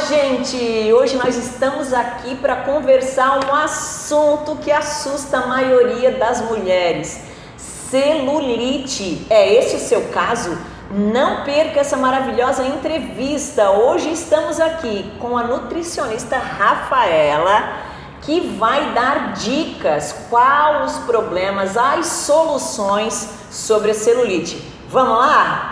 gente! Hoje nós estamos aqui para conversar um assunto que assusta a maioria das mulheres: celulite. É esse o seu caso? Não perca essa maravilhosa entrevista. Hoje estamos aqui com a nutricionista Rafaela, que vai dar dicas, quais os problemas, as soluções sobre a celulite. Vamos lá?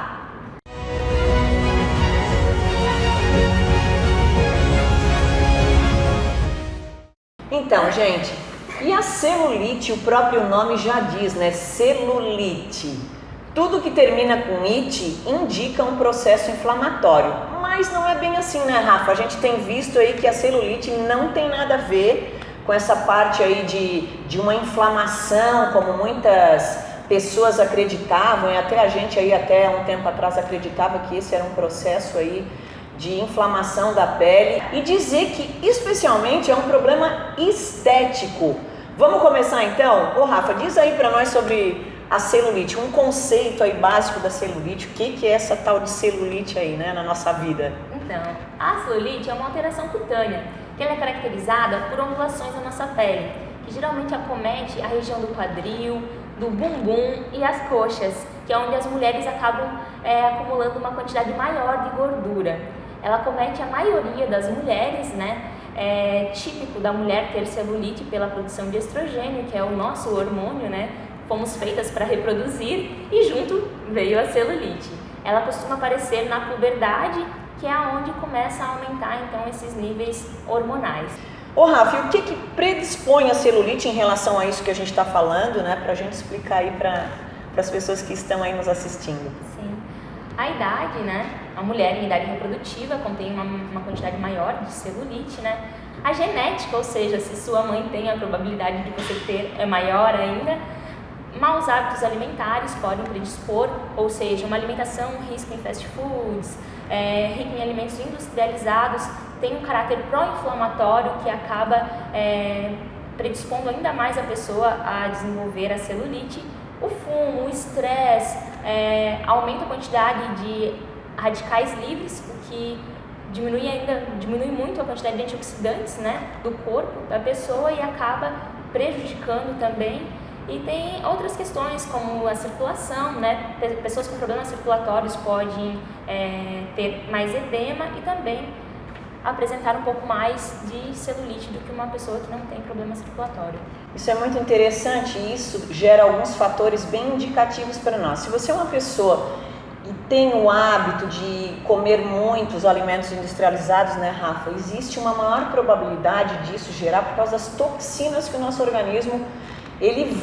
Então, gente, e a celulite, o próprio nome já diz, né? Celulite. Tudo que termina com ite indica um processo inflamatório, mas não é bem assim, né, Rafa? A gente tem visto aí que a celulite não tem nada a ver com essa parte aí de uma inflamação, como muitas pessoas acreditavam, e até a gente aí até um tempo atrás acreditava que esse era um processo aí de inflamação da pele, e dizer que especialmente é um problema estético. Vamos começar então? Ô Rafa, diz aí para nós sobre a celulite, um conceito aí básico da celulite, o que é essa tal de celulite aí, né, na nossa vida? Então, a celulite é uma alteração cutânea, que ela é caracterizada por ondulações na nossa pele, que geralmente acomete a região do quadril, do bumbum e as coxas, que é onde as mulheres acabam acumulando uma quantidade maior de gordura. Ela acomete a maioria das mulheres, né? É típico da mulher ter celulite pela produção de estrogênio, que é o nosso hormônio, né? Fomos feitas para reproduzir e junto veio a celulite. Ela costuma aparecer na puberdade, que é onde começa a aumentar então esses níveis hormonais. Ô Rafa, e o que predispõe a celulite em relação a isso que a gente está falando, né? Para a gente explicar aí para as pessoas que estão aí nos assistindo. Sim. A idade, né? A mulher em idade reprodutiva contém uma quantidade maior de celulite, né? A genética, ou seja, se sua mãe tem, a probabilidade de você ter é maior ainda. Maus hábitos alimentares podem predispor, ou seja, uma alimentação rica em fast foods, rica em alimentos industrializados, tem um caráter pró-inflamatório que acaba predispondo ainda mais a pessoa a desenvolver a celulite. O fumo, o estresse, aumenta a quantidade de radicais livres, o que diminui muito a quantidade de antioxidantes, né, do corpo da pessoa e acaba prejudicando também. E tem outras questões como a circulação, né? Pessoas com problemas circulatórios podem ter mais edema e também apresentar um pouco mais de celulite do que uma pessoa que não tem problema circulatório. Isso é muito interessante e isso gera alguns fatores bem indicativos para nós. Se você é uma pessoa que tem o hábito de comer muitos alimentos industrializados, né, Rafa? Existe uma maior probabilidade disso gerar por causa das toxinas que o nosso organismo ele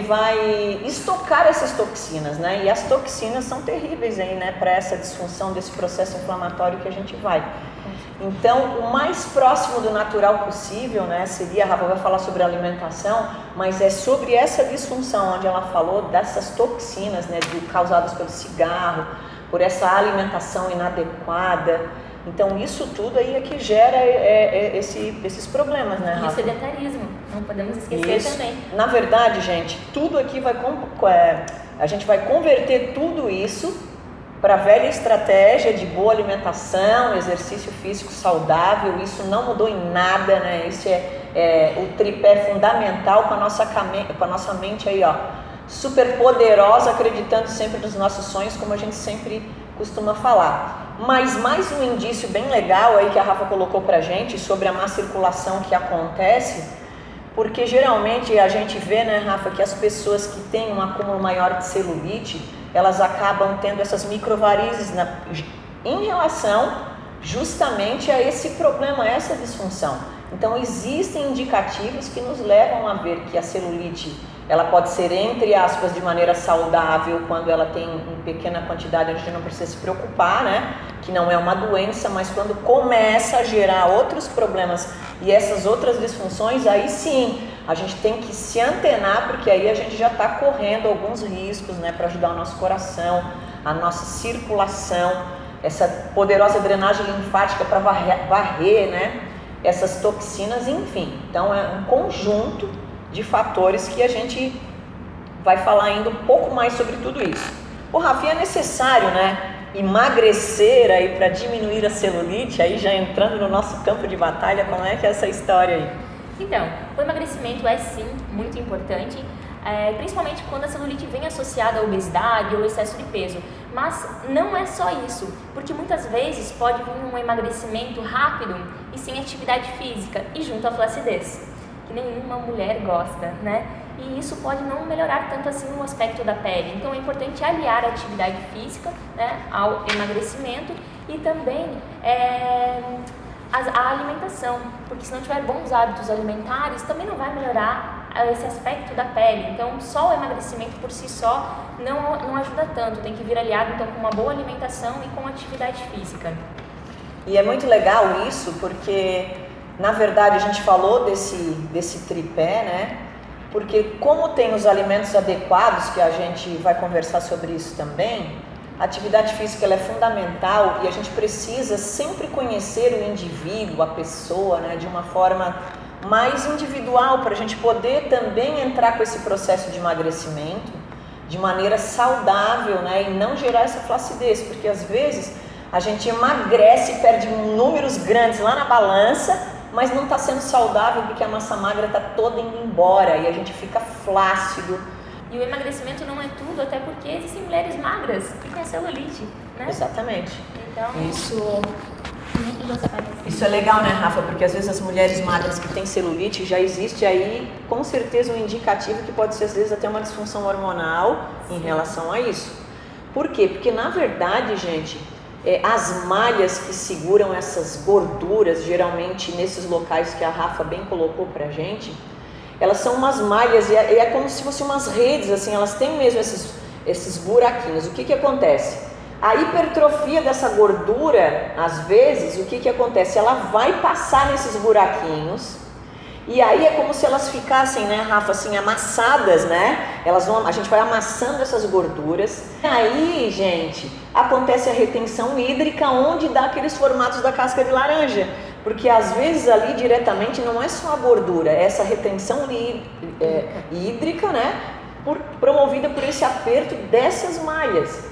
vai estocar essas toxinas, né? E as toxinas são terríveis aí, né? Para essa disfunção desse processo inflamatório que a gente vai. Então, o mais próximo do natural possível, né? Seria, a Rafa vai falar sobre alimentação, mas é sobre essa disfunção, onde ela falou dessas toxinas, né? Causadas pelo cigarro, por essa alimentação inadequada. Então, isso tudo aí é que gera esses problemas, né, Rafa? E o sedentarismo, não podemos esquecer isso. Também. Na verdade, gente, tudo aqui a gente vai converter tudo isso para a velha estratégia de boa alimentação, exercício físico saudável. Isso não mudou em nada, né? Isso é o tripé fundamental com a nossa mente aí, ó, super poderosa, acreditando sempre nos nossos sonhos, como a gente sempre costuma falar. Mas mais um indício bem legal aí que a Rafa colocou pra gente sobre a má circulação que acontece, porque geralmente a gente vê, né, Rafa, que as pessoas que têm um acúmulo maior de celulite, elas acabam tendo essas microvarizes em relação justamente a esse problema, a essa disfunção. Então existem indicativos que nos levam a ver que a celulite ela pode ser, entre aspas, de maneira saudável, quando ela tem em pequena quantidade, a gente não precisa se preocupar, né? Que não é uma doença, mas quando começa a gerar outros problemas e essas outras disfunções, aí sim, a gente tem que se antenar, porque aí a gente já está correndo alguns riscos, né? Para ajudar o nosso coração, a nossa circulação, essa poderosa drenagem linfática para varrer, né? Essas toxinas, enfim. Então é um conjunto de fatores que a gente vai falar ainda um pouco mais sobre tudo isso. O Rafa, é necessário, né, emagrecer aí para diminuir a celulite, aí já entrando no nosso campo de batalha, como é que é essa história aí? Então, o emagrecimento é sim muito importante, principalmente quando a celulite vem associada à obesidade ou excesso de peso. Mas não é só isso, porque muitas vezes pode vir um emagrecimento rápido e sem atividade física e junto à flacidez, que nenhuma mulher gosta, né? E isso pode não melhorar tanto assim o aspecto da pele. Então é importante aliar a atividade física, né, ao emagrecimento e também a alimentação, porque se não tiver bons hábitos alimentares também não vai melhorar esse aspecto da pele. Então só o emagrecimento por si só não ajuda tanto, tem que vir aliado então com uma boa alimentação e com atividade física. E é muito legal isso, porque na verdade a gente falou desse tripé, né? Porque como tem os alimentos adequados, que a gente vai conversar sobre isso também, a atividade física ela é fundamental e a gente precisa sempre conhecer o indivíduo, a pessoa, né, de uma forma mais individual, para a gente poder também entrar com esse processo de emagrecimento de maneira saudável, né, e não gerar essa flacidez, porque às vezes a gente emagrece e perde números grandes lá na balança, mas não está sendo saudável porque a massa magra está toda indo embora e a gente fica flácido. E o emagrecimento não é tudo, até porque existem mulheres magras que têm celulite, né? Exatamente. Então, isso é legal, né, Rafa? Porque às vezes as mulheres magras que têm celulite, já existe aí com certeza um indicativo que pode ser às vezes até uma disfunção hormonal em relação a isso. Por quê? Porque na verdade, gente, as malhas que seguram essas gorduras, geralmente nesses locais que a Rafa bem colocou pra gente, elas são umas malhas e é como se fossem umas redes, assim, elas têm mesmo esses buraquinhos. O que acontece? A hipertrofia dessa gordura, às vezes, o que acontece? Ela vai passar nesses buraquinhos e aí é como se elas ficassem, né, Rafa, assim, amassadas, né? A gente vai amassando essas gorduras. E aí, gente, acontece a retenção hídrica, onde dá aqueles formatos da casca de laranja. Porque às vezes ali diretamente não é só a gordura, é essa retenção hídrica, né? Promovida por esse aperto dessas malhas.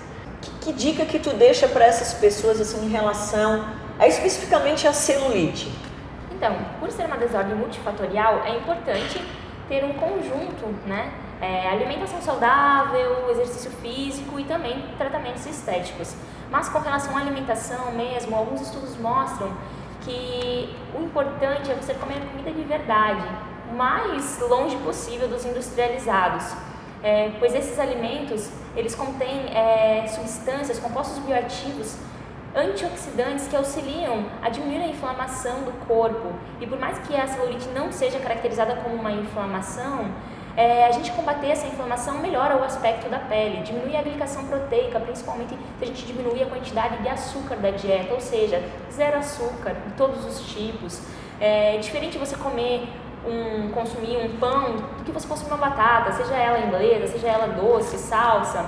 Que dica que tu deixa para essas pessoas assim, em relação especificamente à celulite? Então, por ser uma desordem multifatorial, é importante ter um conjunto, né? Alimentação saudável, exercício físico e também tratamentos estéticos. Mas com relação à alimentação mesmo, alguns estudos mostram que o importante é você comer comida de verdade, o mais longe possível dos industrializados. Pois esses alimentos, eles contêm substâncias, compostos bioativos, antioxidantes que auxiliam a diminuir a inflamação do corpo. E por mais que a celulite não seja caracterizada como uma inflamação, a gente combater essa inflamação melhora o aspecto da pele, diminui a glicação proteica, principalmente se a gente diminuir a quantidade de açúcar da dieta, ou seja, zero açúcar de todos os tipos. É diferente você consumir um pão do que você consumir uma batata, seja ela inglesa, seja ela doce, salsa.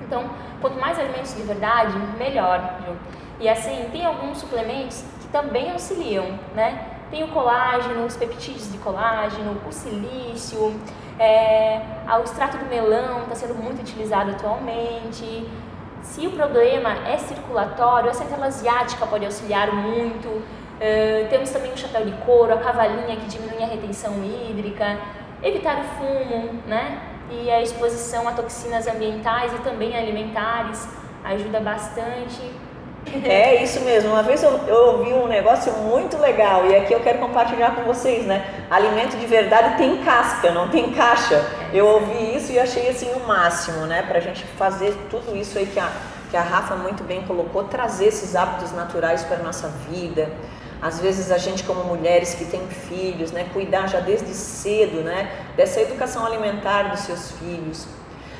Então, quanto mais alimentos de verdade, melhor, viu? E assim, tem alguns suplementos que também auxiliam, né? Tem o colágeno, os peptídeos de colágeno, o silício, o extrato do melão está sendo muito utilizado atualmente. Se o problema é circulatório, a central asiática pode auxiliar muito. Temos também o chapéu de couro, a cavalinha, que diminui a retenção hídrica. Evitar o fumo, né? E a exposição a toxinas ambientais e também alimentares ajuda bastante. É isso mesmo, uma vez eu ouvi um negócio muito legal e aqui eu quero compartilhar com vocês, né? Alimento de verdade tem casca, não tem caixa. Eu ouvi isso e achei assim o máximo, né? Pra gente fazer tudo isso aí que a Rafa muito bem colocou, trazer esses hábitos naturais para a nossa vida. Às vezes a gente como mulheres que tem filhos, né? Cuidar já desde cedo, né? Dessa educação alimentar dos seus filhos.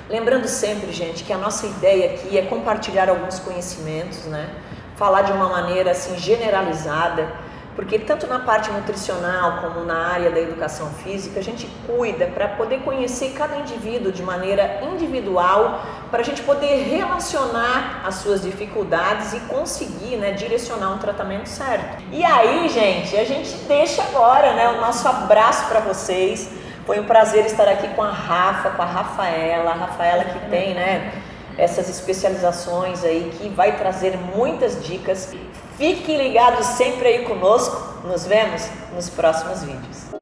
Lembrando sempre, gente, que a nossa ideia aqui é compartilhar alguns conhecimentos, né? Falar de uma maneira assim generalizada, porque tanto na parte nutricional como na área da educação física, a gente cuida para poder conhecer cada indivíduo de maneira individual, para a gente poder relacionar as suas dificuldades e conseguir, né, direcionar um tratamento certo. E aí, gente, a gente deixa agora, né, o nosso abraço para vocês. Foi um prazer estar aqui com a Rafa, com a Rafaela que tem, né, essas especializações aí que vai trazer muitas dicas. Fiquem ligados sempre aí conosco. Nos vemos nos próximos vídeos.